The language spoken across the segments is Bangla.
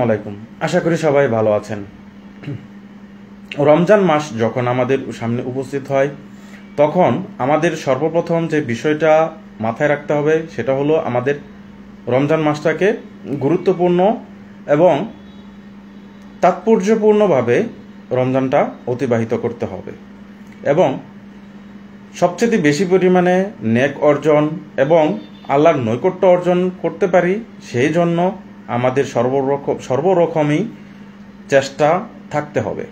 আলাইকুম। আশা করি সবাই ভালো আছেন। রমজান মাস যখন আমাদের সামনে উপস্থিত হয় তখন আমাদের সর্বপ্রথম যে বিষয়টা মাথায় রাখতে হবে সেটা হলো আমাদের রমজান মাসটাকে গুরুত্বপূর্ণ এবং তাৎপর্যপূর্ণভাবে রমজানটা অতিবাহিত করতে হবে এবং সবচেয়ে বেশি পরিমাণে নেক অর্জন এবং আল্লাহর নৈকট্য অর্জন করতে পারি সেই জন্য আমাদের সর্বরকমই চেষ্টা থাকতে হবে।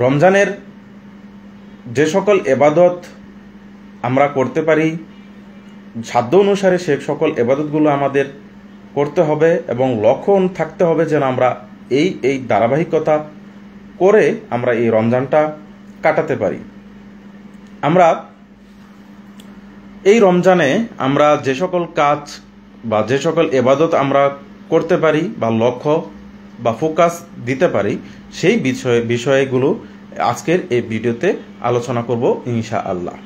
রমজানের যে সকল এবাদত আমরা করতে পারি সাধ্য অনুসারে সে সকল এবাদতগুলো আমাদের করতে হবে এবং লক্ষ্য থাকতে হবে যেন আমরা এই ধারাবাহিকতা করে আমরা এই রমজানটা কাটাতে পারি। আমরা এই রমজানে আমরা যে সকল কাজ বা যে সকল এবাদত আমরা করতে পারি বা লক্ষ্য বা ফোকাস দিতে পারি সেই বিষয়গুলো আজকের এই ভিডিওতে আলোচনা করব ইনশাআল্লাহ।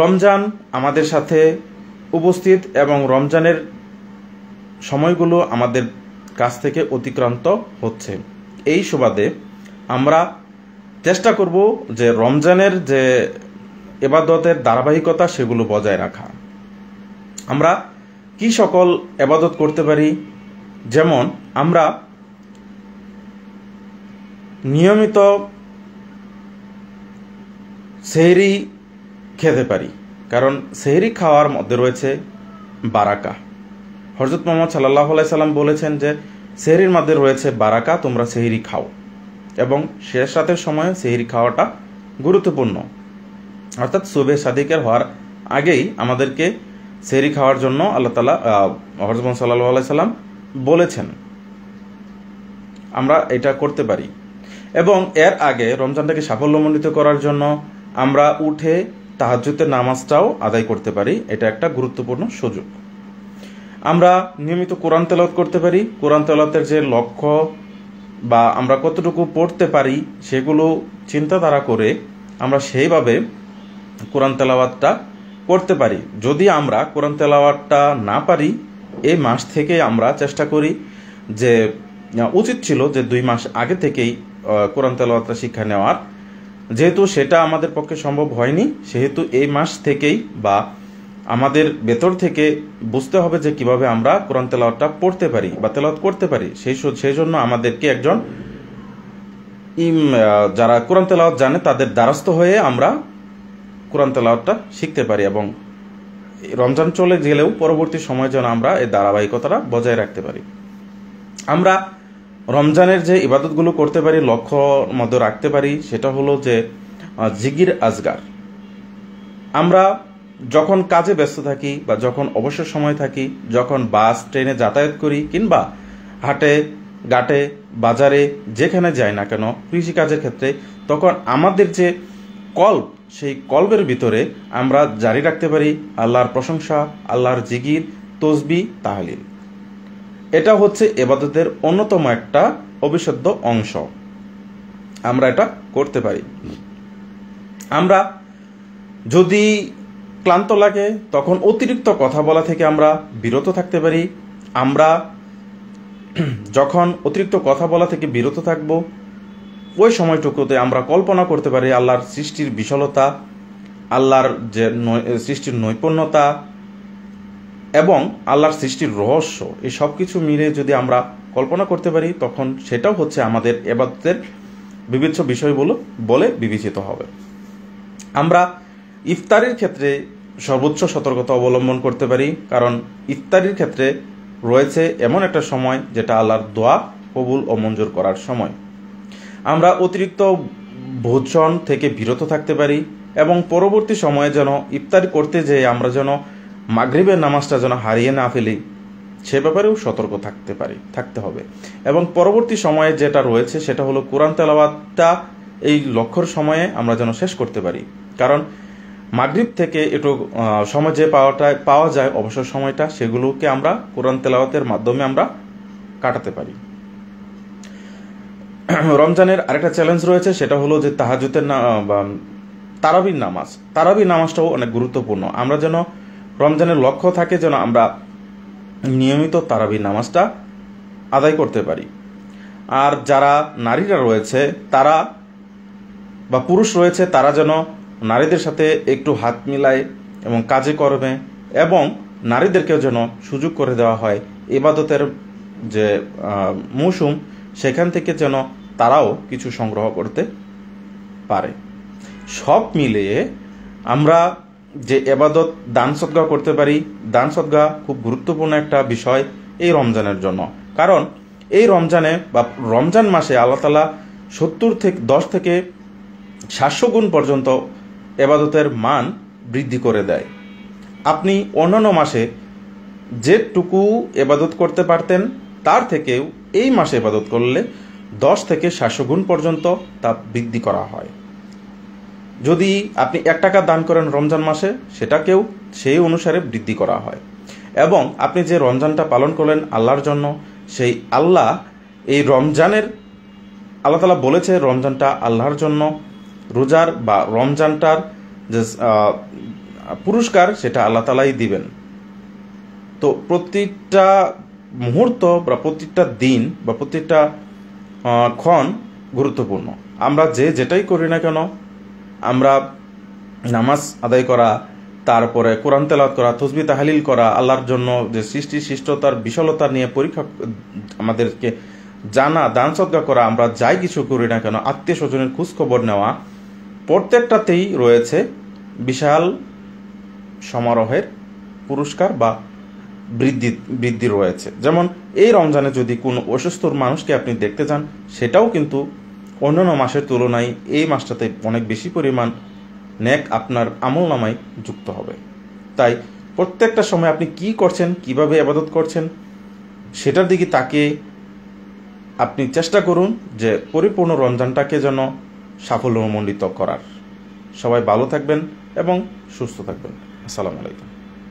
রমজান আমাদের সাথে উপস্থিত এবং রমজানের সময়গুলো আমাদের কাছ থেকে অতিক্রান্ত হচ্ছে। এই সুবাদে আমরা চেষ্টা করব যে রমজানের যে এবাদতের ধারাবাহিকতা সেগুলো বজায় রাখা। আমরা কি সকল এবাদত করতে পারি, যেমন আমরা নিয়মিত সেহরি খেতে পারি, কারণ সেহরি খাওয়ার মধ্যে রয়েছে বারাকা। হযরত মুহাম্মদ সাল্লাল্লাহু আলাইহি সাল্লাম বলেছেন যে সেহরির মধ্যে রয়েছে বারাকা, তোমরা সেহরি খাও এবং শেষ রাতের সময় সেহরি খাওয়াটা গুরুত্বপূর্ণ, অর্থাৎ সুবহে সাদিকের হওয়ার আগেই আমাদেরকে সেহরি খাওয়ার জন্য আল্লাহ তাআলা হযরত মুহাম্মদ সাল্লাল্লাহু আলাইহি সাল্লাম বলেছেন। আমরা এটা করতে পারি এবং এর আগে রমজানটাকে সাফল্যমণ্ডিত করার জন্য আমরা উঠে তাহাজ্জুদের নামাজটাও আদায় করতে পারি। এটা একটা গুরুত্বপূর্ণ সুযোগ। আমরা নিয়মিত কোরআন তেলাওয়াত করতে পারি। কোরআন তেলাওয়াতের যে লক্ষ্য বা আমরা কতটুকু পড়তে পারি সেগুলো চিন্তাধারা করে আমরা সেইভাবে কোরআন তেলাওয়াতটা করতে পারি। যদি আমরা কোরআন তেলাওয়াতটা না পারি এই মাস থেকে আমরা চেষ্টা করি যে উচিত ছিল যে 2 মাস আগে থেকেই কোরআন তেলাওয়াতটা শিক্ষা নেওয়ার, যেহেতু সেটা আমাদের পক্ষে সম্ভব হয়নি সেহেতু এই মাস থেকেই বা আমাদের ভেতর থেকে বুঝতে হবে যে কিভাবে আমরা কোরআন তেলাওয়াতটা পড়তে পারি বা তেলাওয়াত করতে পারি। সেই জন্য আমাদেরকে একজন যারা কোরআন তেলাওয়াত জানে তাদের দ্বারস্থ হয়ে আমরা কোরআন তেলাওয়াতটা শিখতে পারি এবং রমজান চলে গেলেও পরবর্তী সময় যেন আমরা এই ধারাবাহিকতাটা বজায় রাখতে পারি। আমরা রমজানের যে ইবাদতগুলো করতে পারি লক্ষ্য মধ্যে রাখতে পারি সেটা হলো যে জিকির আজগার। আমরা যখন কাজে ব্যস্ত থাকি বা যখন অবসর সময় থাকি, যখন বাস ট্রেনে যাতায়াত করি কিংবা হাটে ঘাটে বাজারে যেখানে যাই না কেন কৃষিকাজের ক্ষেত্রে, তখন আমাদের যে কল্ব সেই কল্বের ভিতরে আমরা জারি রাখতে পারি আল্লাহর প্রশংসা, আল্লাহর জিকির, তসবিহ, তাহলিল। এটা হচ্ছে ইবাদতের অন্যতম একটা অবিচ্ছেদ্য অংশ। আমরা এটা করতে পারি। আমরা যদি ক্লান্ত লাগে তখন অতিরিক্ত কথা বলা থেকে আমরা বিরত থাকতে পারি। আমরা যখন অতিরিক্ত কথা বলা থেকে বিরত থাকব ওই সময়টুকুতে আমরা কল্পনা করতে পারি আল্লাহর সৃষ্টির বিশালতা, আল্লাহর যে সৃষ্টির নৈপুণ্যতা এবং আল্লাহর সৃষ্টির রহস্য, এই সব কিছু মিলে যদি আমরা কল্পনা করতে পারি তখন সেটাও হচ্ছে আমাদের ইবাদতের বিবিধ বিষয়গুলো বলে বিবেচিত হবে। আমরা ইফতারির ক্ষেত্রে সর্বোচ্চ সতর্কতা অবলম্বন করতে পারি, কারণ ইফতারির ক্ষেত্রে রয়েছে এমন একটা সময় যেটা আল্লাহর দোয়া কবুল ও মঞ্জুর করার সময়। আমরা অতিরিক্ত ভোজন থেকে বিরত থাকতে পারি এবং পরবর্তী সময়ে যেন ইফতারি করতে যেয়ে আমরা যেন মাগরিবের নামাজটা যেন হারিয়ে না ফেলি সে ব্যাপারেও সতর্ক থাকতে হবে। এবং পরবর্তী সময়ে যেটা রয়েছে সেটা হলো কোরআন তেলাওয়াতটা এই লক্ষ্যর সময়ে আমরা যেন শেষ করতে পারি, কারণ মাগরিব থেকে একটু সময় যে পাওয়া যায় অবসর সময়টা সেগুলোকে আমরা কোরআন তেলাওয়াতের মাধ্যমে আমরা কাটাতে পারি। রমজানের আরেকটা চ্যালেঞ্জ রয়েছে সেটা হলো যে তাহাজ্জুদের তারাবির নামাজটাও অনেক গুরুত্বপূর্ণ। আমরা যেন রমজানের লক্ষ্য থাকে যেন আমরা নিয়মিত তারাবি নামাজটা আদায় করতে পারি। আর যারা নারীরা রয়েছে তারা বা পুরুষ রয়েছে তারা যেন নারীদের সাথে একটু হাত মিলায় এবং কাজে কর্মে, এবং নারীদেরকেও যেন সুযোগ করে দেওয়া হয় ইবাদতের যে মৌসুম সেখান থেকে যেন তারাও কিছু সংগ্রহ করতে পারে। সব মিলিয়ে আমরা যে এবাদত দান সদকা করতে পারি, দান সদকা খুব গুরুত্বপূর্ণ একটা বিষয় এই রমজানের জন্য। কারণ এই রমজানে বা রমজান মাসে আল্লাহ তাআলা 10 থেকে 700 গুণ পর্যন্ত এবাদতের মান বৃদ্ধি করে দেয়। আপনি অন্যান্য মাসে যেটুকু এবাদত করতে পারতেন তার থেকেও এই মাসে এবাদত করলে 10 থেকে 700 গুণ পর্যন্ত তা বৃদ্ধি করা হয়। যদি আপনি 1 টাকা দান করেন রমজান মাসে, সেটাকেও সেই অনুসারে বৃদ্ধি করা হয়। এবং আপনি যে রমজানটা পালন করলেন আল্লাহর জন্য, সেই আল্লাহ এই রমজানের আল্লাহ তাআলা বলেছে রমজানটা আল্লাহর জন্য, রোজার বা রমজানটার যে পুরস্কার সেটা আল্লাহ তাআলাই দিবেন। তো প্রতিটা মুহূর্ত বা প্রতিটা দিন বা প্রতিটা ক্ষণ গুরুত্বপূর্ণ। আমরা যেটাই করি না কেন, আমরা নামাজ আদায় করা, তারপরে কোরআন তেলাওয়াত করা, তাসবিহ তাহলিল করা, আল্লাহর জন্য যে সৃষ্টি শিষ্টতার বিশালতা নিয়ে পরীক্ষা আমাদেরকে জানা, দান সদকা করা, আমরা যাই কিছু করি না কেন, আত্মীয় স্বজনের খোঁজ খবর নেওয়া, প্রত্যেকটাতেই রয়েছে বিশাল সমারোহের পুরস্কার বা বৃদ্ধি রয়েছে। যেমন এই রমজানে যদি কোনো অসুস্থ মানুষকে আপনি দেখতে যান, সেটাও কিন্তু অন্যান্য মাসের তুলনায় এই মাসটাতে অনেক বেশি পরিমাণ নেক আপনার আমল নামায় যুক্ত হবে। তাই প্রত্যেকটা সময় আপনি কি করছেন, কিভাবে ইবাদত করছেন, সেটার দিকে তাকিয়ে আপনি চেষ্টা করুন যে পরিপূর্ণ রমজানটাকে যেন সাফল্যমণ্ডিত করার। সবাই ভালো থাকবেন এবং সুস্থ থাকবেন। আসসালামু আলাইকুম।